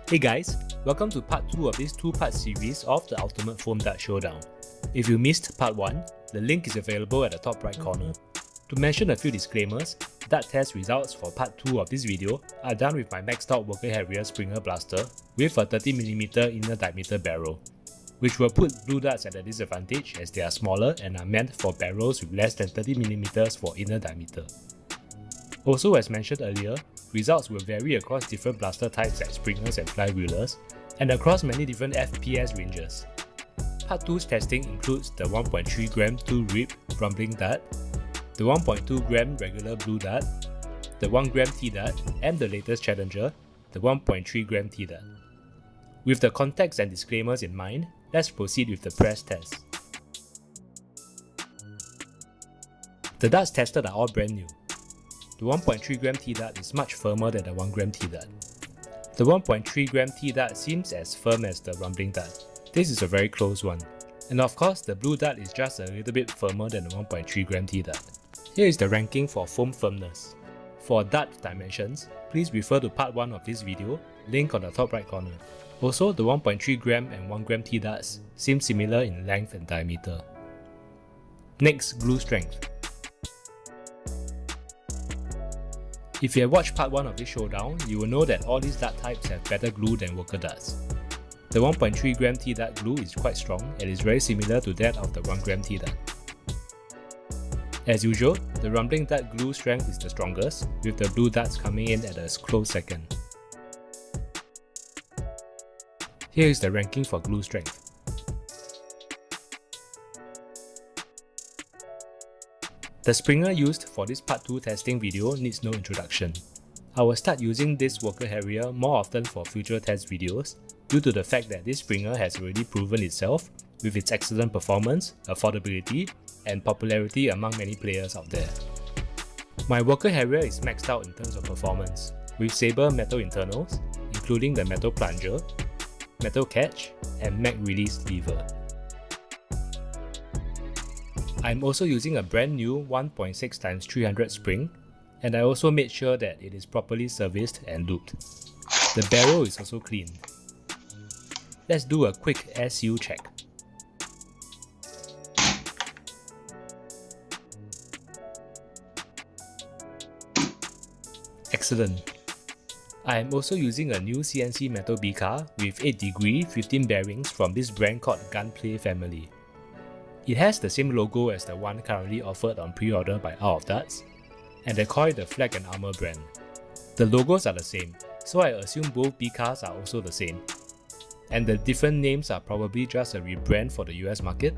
Hey guys, welcome to part 2 of this 2-part series of the Ultimate Foam Dart Showdown. If you missed part 1, the link is available at the top right corner. To mention a few disclaimers, dart test results for part 2 of this video are done with my maxed out Worker Harrier Springer blaster with a 30mm inner diameter barrel, which will put Blu Darts at a disadvantage as they are smaller and are meant for barrels with less than 30mm for inner diameter. Also, as mentioned earlier, results will vary across different blaster types like springers and flywheelers, and across many different FPS ranges. Part 2's testing includes the 1.3g 2-rib rumbling dart, the 1.2g regular Blu Dart, the 1g TDART, and the latest challenger, the 1.3g TDART. With the context and disclaimers in mind, let's proceed with the press test. The darts tested are all brand new. The 1.3g TDART is much firmer than the 1g TDART. The 1.3g TDART seems as firm as the rumbling dart. This is a very close one. And of course, the Blu Dart is just a little bit firmer than the 1.3g TDART. Here is the ranking for foam firmness. For dart dimensions, please refer to part 1 of this video, link on the top right corner. Also, the 1.3g and 1g TDARTs seem similar in length and diameter. Next, glue strength. If you have watched part 1 of this showdown, you will know that all these dart types have better glue than Worker Darts. The 1.3g TDART glue is quite strong and is very similar to that of the 1g TDART. As usual, the rumbling dart glue strength is the strongest, with the Blu Darts coming in at a close second. Here is the ranking for glue strength. The Springer used for this part 2 testing video needs no introduction. I will start using this Worker Harrier more often for future test videos due to the fact that this Springer has already proven itself with its excellent performance, affordability, and popularity among many players out there. My Worker Harrier is maxed out in terms of performance, with Sabre metal internals, including the metal plunger, metal catch, and mag release lever. I'm also using a brand new 1.6x300 spring, and I also made sure that it is properly serviced and lubed. The barrel is also clean. Let's do a quick SU check. Excellent. I am also using a new CNC metal BCAR with 8° 15 bearings from this brand called Gunplay Family. It has the same logo as the one currently offered on pre-order by Out of Darts, and they call it the Flag and Armor brand. The logos are the same, so I assume both BCARs are also the same. And the different names are probably just a rebrand for the US market.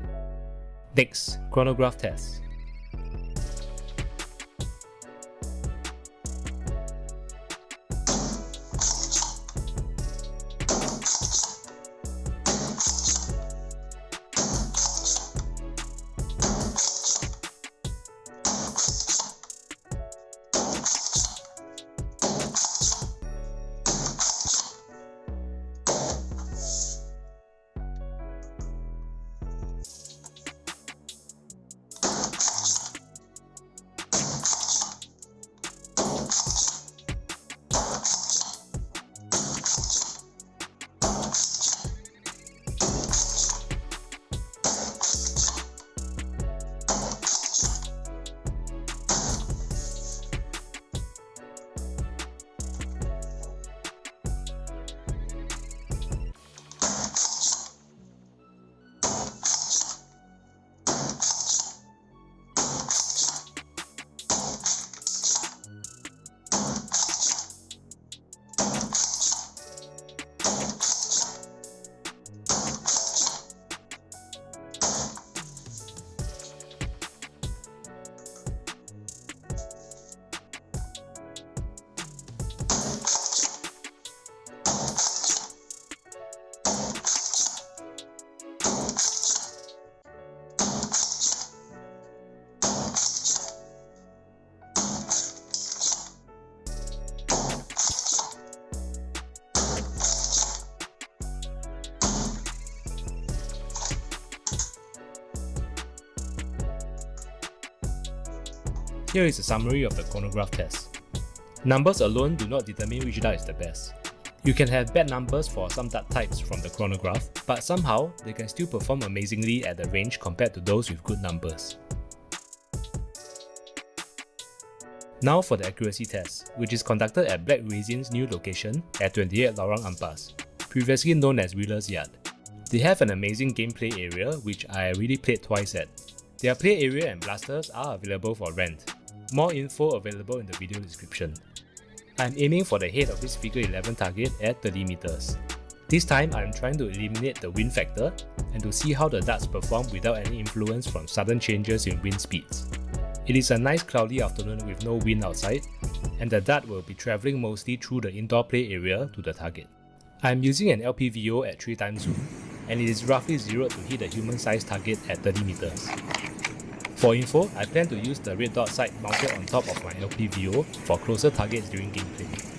Next, Chronograph Test. Here is a summary of the Chronograph test. Numbers alone do not determine which dart is the best. You can have bad numbers for some dart types from the chronograph, but somehow they can still perform amazingly at the range compared to those with good numbers. Now for the accuracy test, which is conducted at Black Resin's new location at 28 Lorong Ampas, previously known as Wheeler's Yard. They have an amazing gameplay area which I already played twice at. Their play area and blasters are available for rent. More info available in the video description. I'm aiming for the head of this figure 11 target at 30 meters. This time I'm trying to eliminate the wind factor and to see how the darts perform without any influence from sudden changes in wind speeds. It is a nice cloudy afternoon with no wind outside, and the dart will be travelling mostly through the indoor play area to the target. I'm using an LPVO at 3x zoom, and it is roughly zeroed to hit the human-sized target at 30 meters. For info, I plan to use the red dot sight mounted on top of my LPVO for closer targets during gameplay.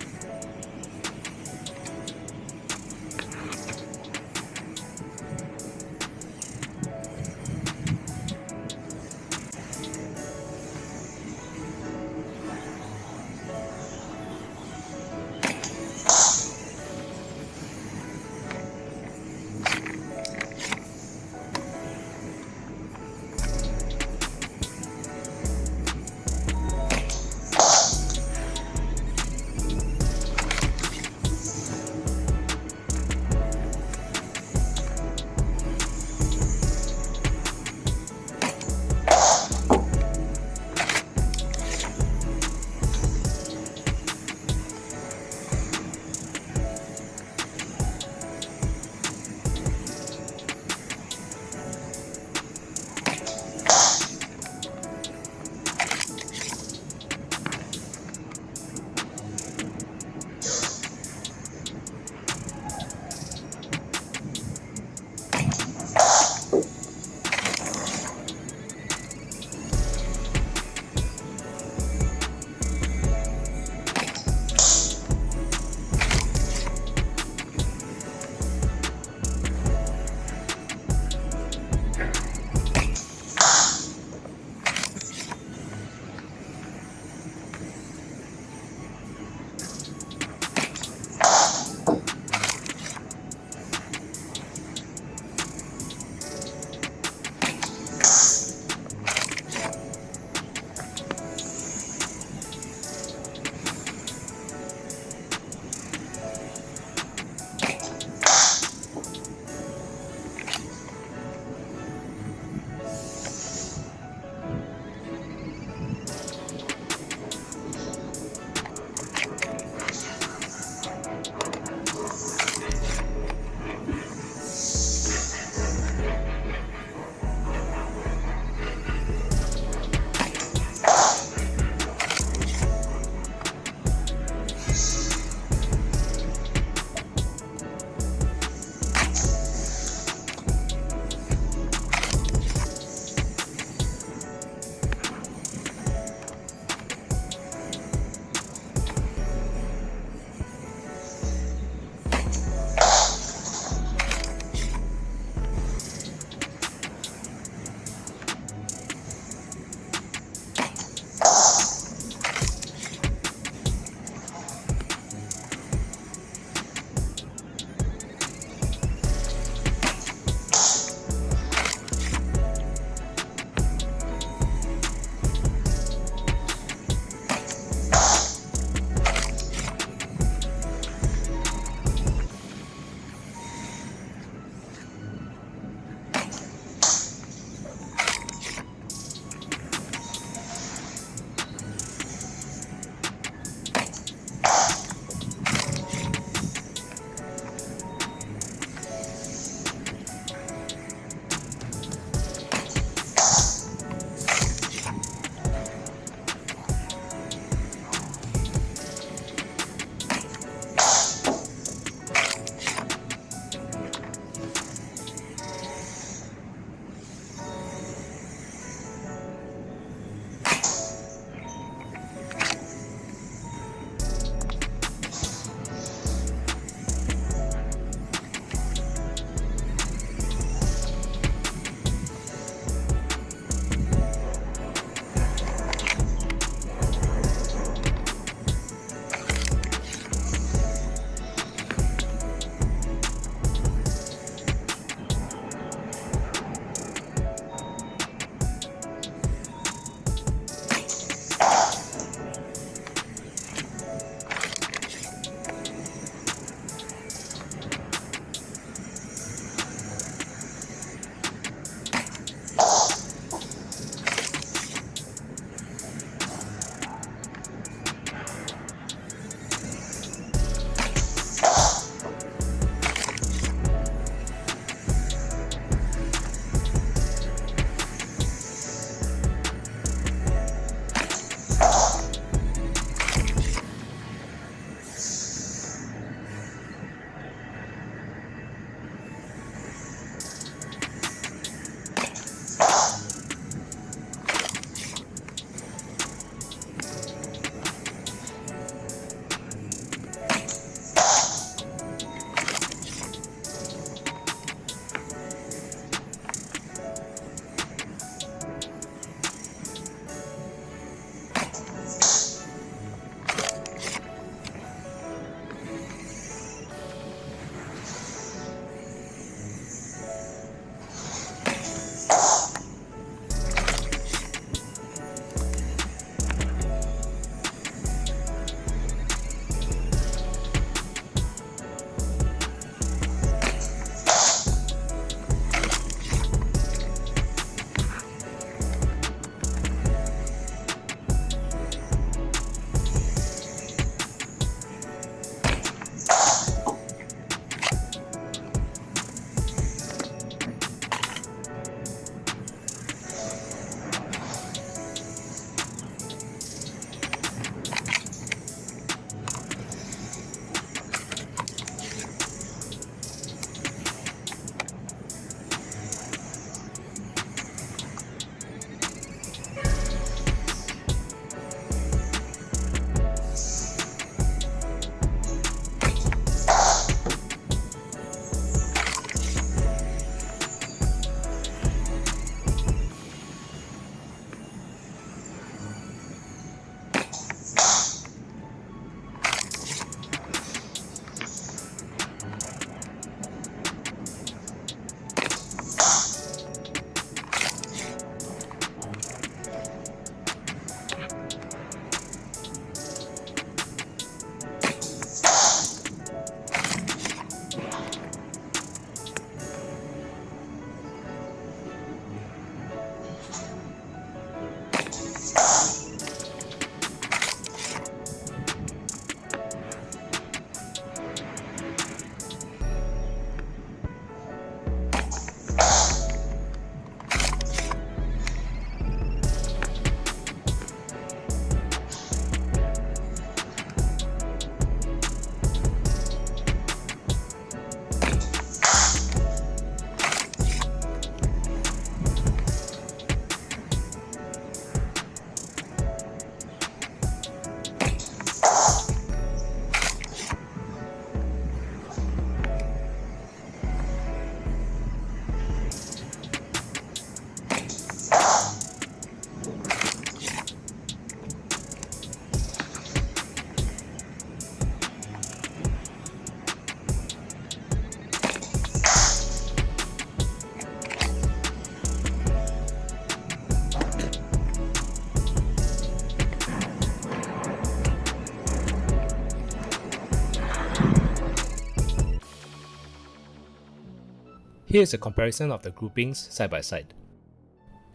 Here is a comparison of the groupings side by side.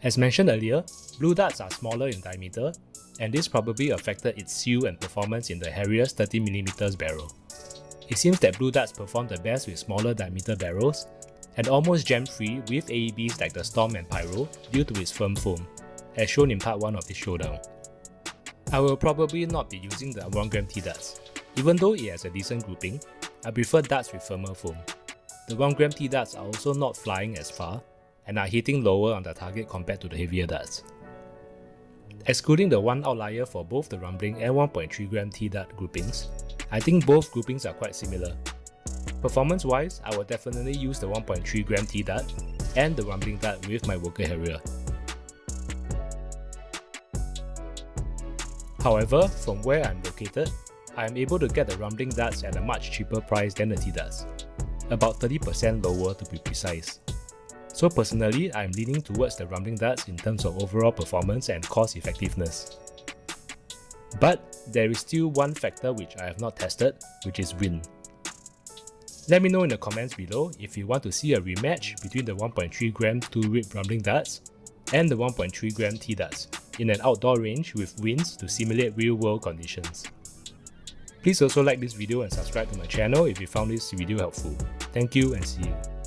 As mentioned earlier, Blu Darts are smaller in diameter, and this probably affected its seal and performance in the Harrier's 30mm barrel. It seems that Blu Darts perform the best with smaller diameter barrels, and almost jam-free with AEBs like the Storm and Pyro due to its firm foam, as shown in part 1 of this showdown. I will probably not be using the 1g TDARTs. Even though it has a decent grouping, I prefer darts with firmer foam. The 1g TDARTs are also not flying as far, and are hitting lower on the target compared to the heavier darts. Excluding the one outlier for both the rumbling and 1.3g TDART groupings, I think both groupings are quite similar. Performance-wise, I will definitely use the 1.3g TDART and the rumbling dart with my Worker Harrier. However, from where I am located, I am able to get the rumbling darts at a much cheaper price than the TDARTs, about 30% lower to be precise. So personally, I am leaning towards the rumbling darts in terms of overall performance and cost effectiveness. But there is still one factor which I have not tested, which is wind. Let me know in the comments below if you want to see a rematch between the 1.3g 2-rib rumbling darts and the 1.3g TDARTs in an outdoor range with winds to simulate real-world conditions. Please also like this video and subscribe to my channel if you found this video helpful. Thank you and see you.